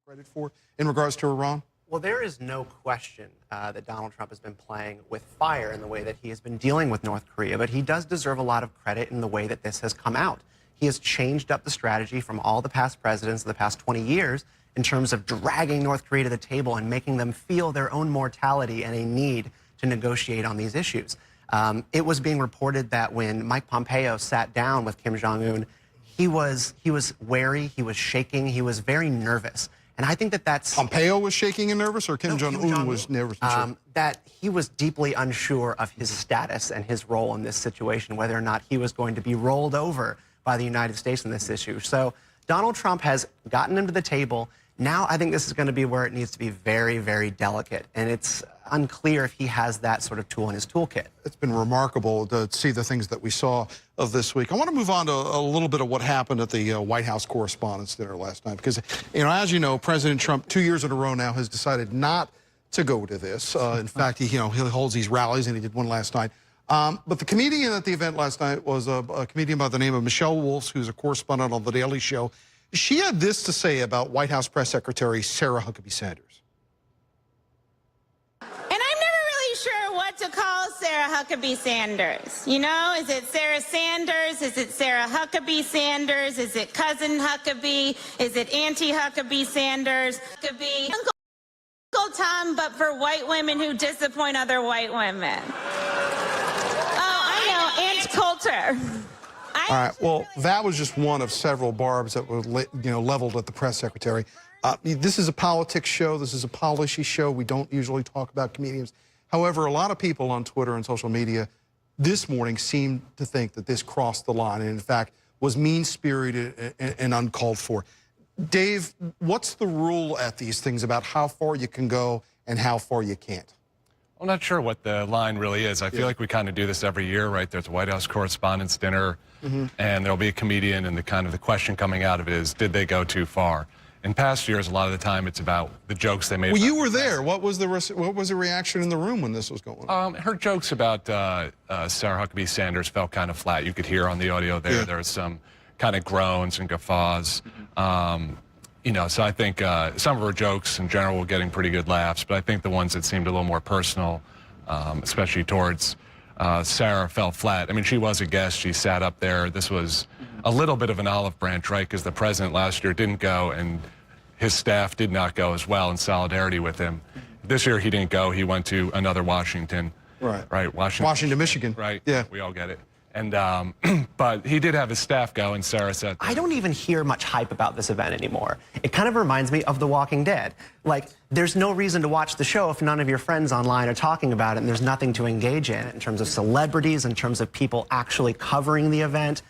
credit for in regards to Iran? Well, there is no question that Donald Trump has been playing with fire in the way that he has been dealing with North Korea, but he does deserve a lot of credit in the way that this has come out. He has changed up the strategy from all the past presidents of the past 20 years in terms of dragging North Korea to the table and making them feel their own mortality and a need to negotiate on these issues. It was being reported that when Mike Pompeo sat down with Kim Jong-un, he was wary, he was shaking, he was very nervous. And I think that that's... Pompeo was shaking and nervous, or Kim Jong-un was nervous and shaking? That he was deeply unsure of his status and his role in this situation, whether or not he was going to be rolled over by the United States in this issue. So Donald Trump has gotten him to the table. Now I think this is going to be where it needs to be very, very delicate. And it's unclear if he has that sort of tool in his toolkit. It's been remarkable to see the things that we saw of this week. I want to move on to a little bit of what happened at the White House Correspondents Dinner last night. Because, as you know, President Trump, 2 years in a row now, has decided not to go to this. In fact, he holds these rallies, and he did one last night. But the comedian at the event last night was a comedian by the name of Michelle Wolf, who's a correspondent on The Daily Show. She had this to say about White House Press Secretary Sarah Huckabee Sanders. And I'm never really sure what to call Sarah Huckabee Sanders. You know, is it Sarah Sanders? Is it Sarah Huckabee Sanders? Is it Cousin Huckabee? Is it Auntie Huckabee Sanders? Huckabee. Uncle Tom, but for white women who disappoint other white women. Oh, I know, Aunt Coulter. All right, well, that was just one of several barbs that were leveled at the press secretary. This is a politics show. This is a policy show. We don't usually talk about comedians. However, a lot of people on Twitter and social media this morning seemed to think that this crossed the line and, in fact, was mean-spirited and uncalled for. Dave, what's the rule at these things about how far you can go and how far you can't? I'm not sure what the line really is. I feel like we kind of do this every year, right? There's a White House Correspondents Dinner, and there'll be a comedian, and the question coming out of it is, did they go too far? In past years, a lot of the time, it's about the jokes they made. Well, you were there. What was the reaction in the room when this was going on? Her jokes about Sarah Huckabee Sanders felt kind of flat. You could hear on the audio there. There was some kind of groans and guffaws. So I think some of her jokes in general were getting pretty good laughs, but I think the ones that seemed a little more personal, especially towards Sarah, fell flat. I mean, she was a guest. She sat up there. This was a little bit of an olive branch, right? Because the president last year didn't go, and his staff did not go as well in solidarity with him. This year he didn't go. He went to another Washington. Right. Washington, Michigan. Right. Yeah. We all get it. And but he did have his staff go, and Sarah said, I don't even hear much hype about this event anymore. It kind of reminds me of The Walking Dead. Like, there's no reason to watch the show if none of your friends online are talking about it, and there's nothing to engage in terms of celebrities, in terms of people actually covering the event.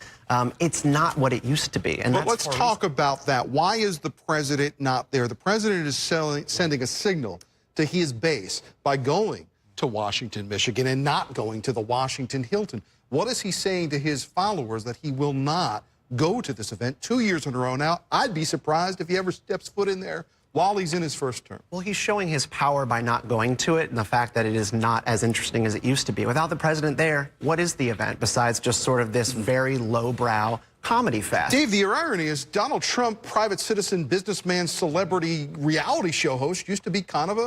It's not what it used to be. And but let's talk about that. Why is the president not there? The president is sending a signal to his base by going to Washington, Michigan, and not going to the Washington Hilton. What is he saying to his followers that he will not go to this event 2 years in a row now? I'd be surprised if he ever steps foot in there while he's in his first term. Well, he's showing his power by not going to it, and the fact that it is not as interesting as it used to be. Without the president there, what is the event besides just sort of this very lowbrow comedy fest? Dave, the irony is Donald Trump, private citizen, businessman, celebrity, reality show host, used to be kind of